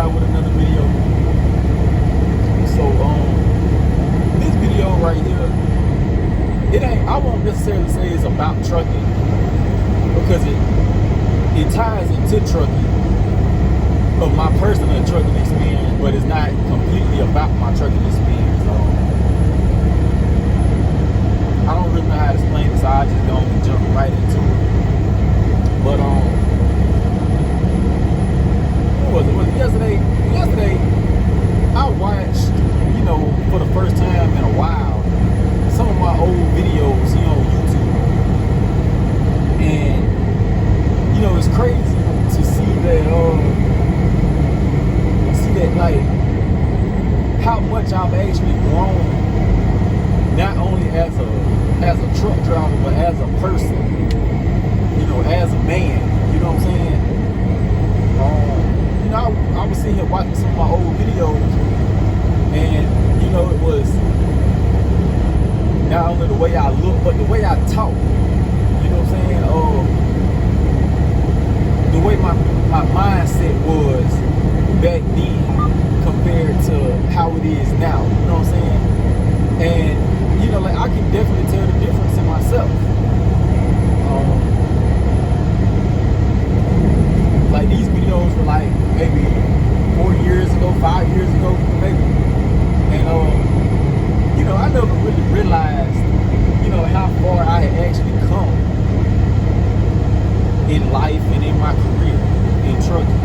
out with another video. So this video right here, it ain't, I won't necessarily say it's about trucking, because it ties into trucking, of my personal trucking experience, but it's not completely about my trucking experience. I don't really know how to explain this, so I just gonna jump right into it. But what was it? Yesterday, I watched, for the first time in a while, some of my old videos, on YouTube. And, it's crazy to see that, like, how much I've actually grown, not only as a truck driver, but as a person, as a man, you know what I'm saying? I was sitting here watching some of my old videos, and, it was not only the way I look, but the way I talk, you know what I'm saying? The way my mindset was back then compared to how it is now, you know what I'm saying? And, I can definitely tell the difference in myself. Like, these videos were like maybe 4 years ago, 5 years ago, maybe. And, I never really realized, how far I had actually come in life and in my career in trucking.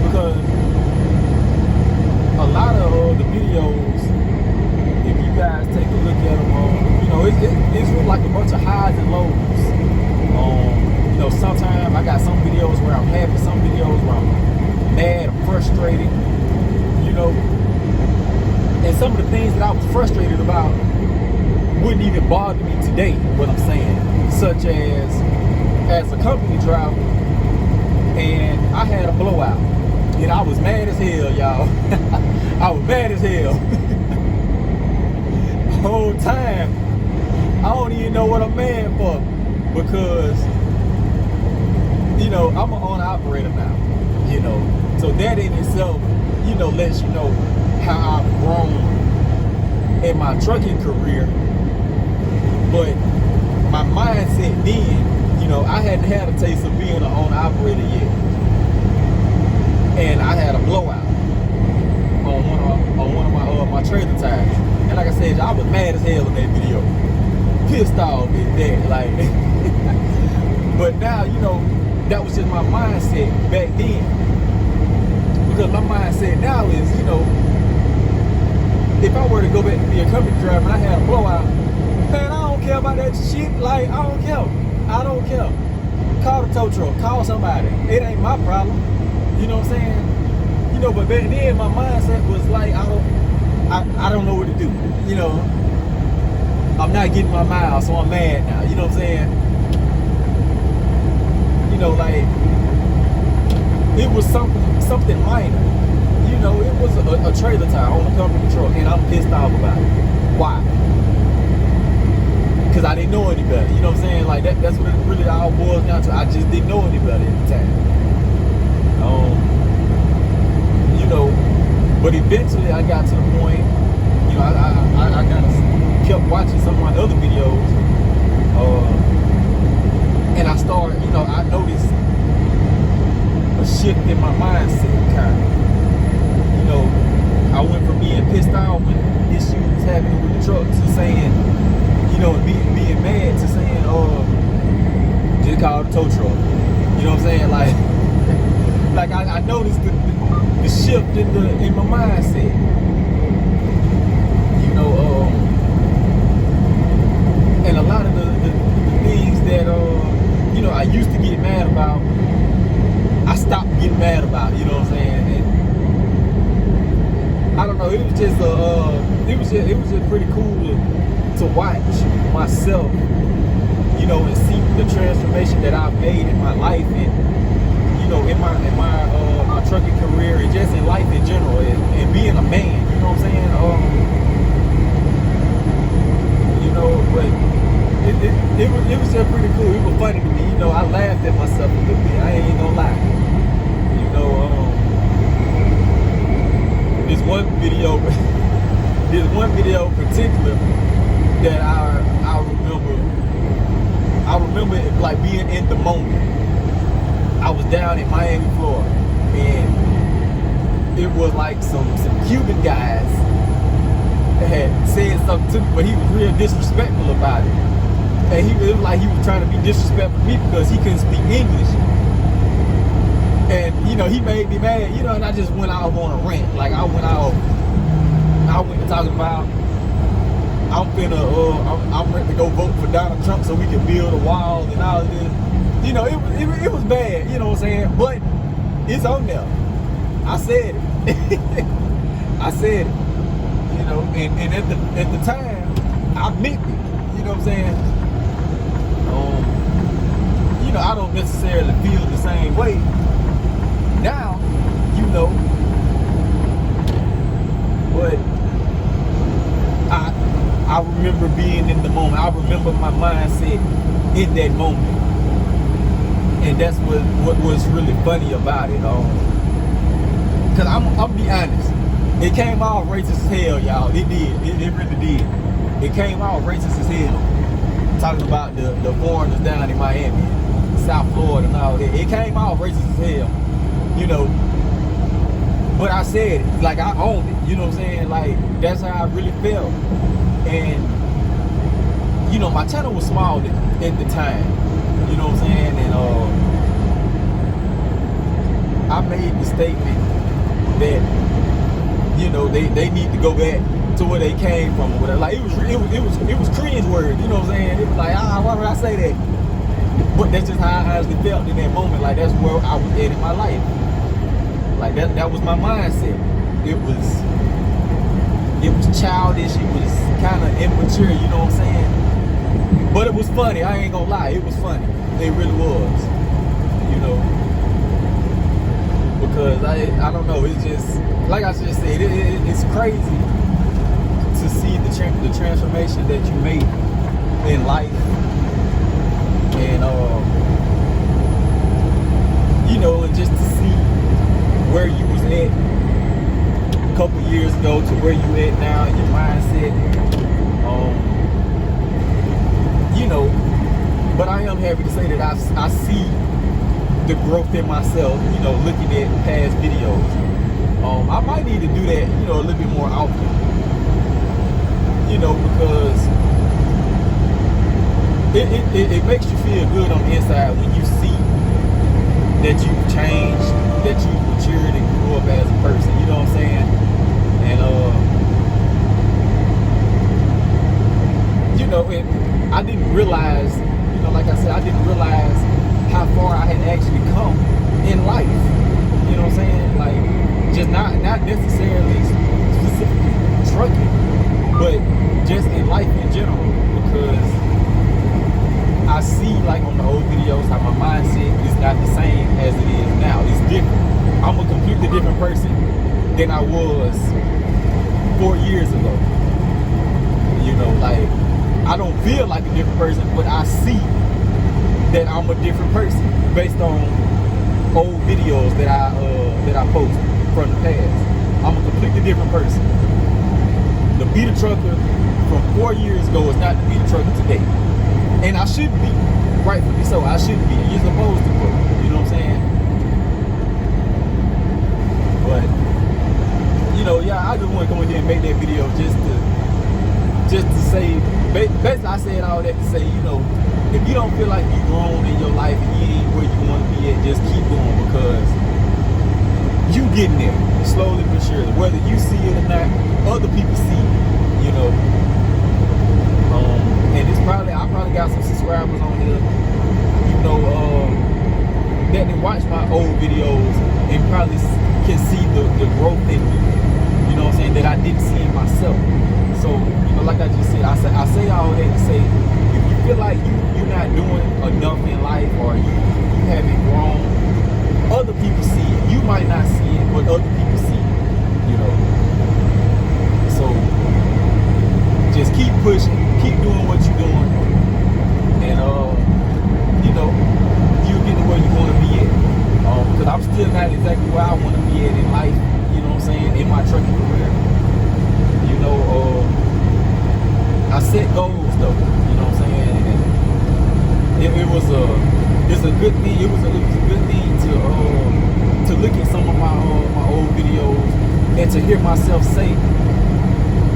Because a lot of the videos, if you guys take a look at them, it's really like a bunch of highs and lows. Sometimes I got some videos where I'm happy, some videos where I'm mad, I'm frustrated, and some of the things that I was frustrated about wouldn't even bother me today, what I'm saying, such as a company driver, and I had a blowout, and I was mad as hell, y'all. I was mad as hell. The whole time, I don't even know what I'm mad for, because I'm an owner operator now, so that in itself, lets you know how I've grown in my trucking career. But my mindset then, I hadn't had a taste of being an owner operator yet, and I had a blowout on one of my trailer tires. And like I said, I was mad as hell in that video, pissed off at that, like. But now, that was just my mindset back then. Because my mindset now is, if I were to go back to be a company driver and I had a blowout, man, I don't care about that shit. Like, I don't care. Call the tow truck. Call somebody. It ain't my problem. You know what I'm saying? But back then my mindset was like, I don't know what to do. I'm not getting my miles, so I'm mad now. You know what I'm saying? Like, it was something minor. It was a trailer tire on a company truck, and I'm pissed off about it. Why? Because I didn't know any better. You know what I'm saying? Like, that's what it really all boils down to. I just didn't know any better at the time. But eventually I got to the point, I kind of kept watching some of my other videos, and I started, I noticed a shift in my mindset, kind of. I went from being pissed off when issues was happening with the truck to saying, being mad, to saying, just call the tow truck. You know what I'm saying? Like I noticed the shift in my mindset. And a lot of the things that I used to get mad about, I stopped getting mad about. You know what I'm saying? And I don't know. It was just pretty cool to watch myself, and see the transformation that I've made in my life, and in my trucking career, and just in life in general, and being a man. You know what I'm saying? But it was just pretty cool. It was funny to me. I laughed at myself a little bit. I ain't gonna lie. this one video, this one video in particular that I remember. I remember it like being in the moment. I was down in Miami, Florida, and it was like some Cuban guys that had said something to me, but he was real disrespectful about it. And it was like he was trying to be disrespectful to me because he couldn't speak English. And, you know, he made me mad, you know, and I just went out on a rant. Like, I went to talking about, I'm ready to go vote for Donald Trump so we can build a wall and all of this. You know, it was bad, you know what I'm saying? But it's on there. I said it. I said it. You know, and at the time, I meant it. You know what I'm saying? You know, I don't necessarily feel the same way now, you know, but I remember being in the moment. I remember my mindset in that moment, and that's what was really funny about it. Cause I'll be honest, it came out racist as hell, y'all. It did. It really did. It came out racist as hell. Talking about the foreigners down in Miami, South Florida, and all that. It came out racist as hell. You know, but I said it, like I owned it, you know what I'm saying? Like, that's how I really felt. And, you know, my channel was small at the time, you know what I'm saying? And I made the statement that, you know, they need to go back to where they came from or whatever. Like, it was cringe word, you know what I'm saying? It was like, why would I say that? But that's just how I honestly felt in that moment. Like, that's where I was at in my life. Like, that was my mindset. It was childish. It was kind of immature, you know what I'm saying? But it was funny. I ain't gonna lie. It was funny. It really was. You know? Because I don't know. It's just, like I just said, it's crazy to see the transformation that you made in life. And, you know, and just to see where you was at a couple years ago to where you at now in your mindset. You know, but I am happy to say that I see the growth in myself, you know, looking at past videos. I might need to do that, you know, a little bit more often. You know, because it makes you feel good on the inside when you see that you've changed, that you've matured and grew up as a person, you know what I'm saying? And you know, and I didn't realize, you know, like I said, I didn't realize how far I had actually come in life. You know what I'm saying? Like, just not necessarily specifically trucking, but just in life in general, because I see, like on the old videos, how my mindset is not the same as it is now. It's different. I'm a completely different person than I was 4 years ago. You know, like, I don't feel like a different person, but I see that I'm a different person based on old videos that I post from the past. I'm a completely different person. The Beater Trucker from 4 years ago is not the Beater Trucker today. And I should be, rightfully so. I should be. You're supposed to grow. You know what I'm saying? But, you know, yeah, I just want to come in here and make that video just to say, basically I said all that to say, you know, if you don't feel like you've grown in your life and you ain't where you want to be at, just keep going, because you getting there, slowly but surely. Whether you see it or not, other people see it, you know. And I probably got some subscribers on here, you know, that they watch my old videos and probably can see the growth in me, you know what I'm saying, that I didn't see in myself. So, you know, like I just said, I say all that to say, if you feel like you're not doing enough in life, or you haven't grown, other people see it. You might not see it, but other people see it, you know. So, just keep pushing, keep doing what you're doing, and you know, you'll get to where you want to be at. Because I'm still not exactly where I want to be at in life, you know what I'm saying, in my trucking career. was a good thing. It was a good thing to look at some of my old videos and to hear myself say,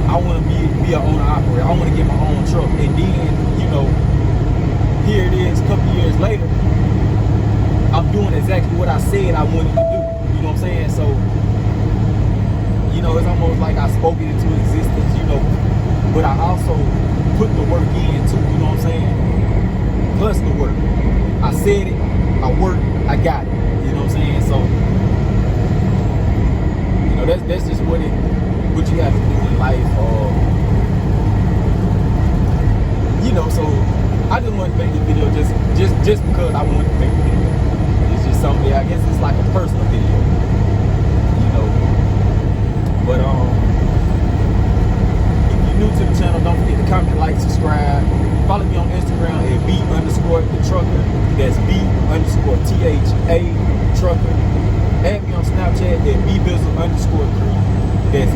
I want to be an owner operator. I want to get my own truck. And then, you know, here it is, a couple years later, I'm doing exactly what I said I wanted to do. You know what I'm saying? So, you know, it's almost like I spoke it into existence, you know, but I also put the work in too, you know what I'm saying? Plus the work. I said it, I worked, I got it. You know what I'm saying? So, you know, that's just what you have to do in life. You know, so I just wanted to make this video just because I wanted to make the video. It's just something, I guess it's like a personal video. You know. But if you're new to the channel, don't forget to comment, like, subscribe. Follow me on Instagram at B_the_trucker. That's B_THA trucker. Add me on Snapchat at B_bizzle_3. That's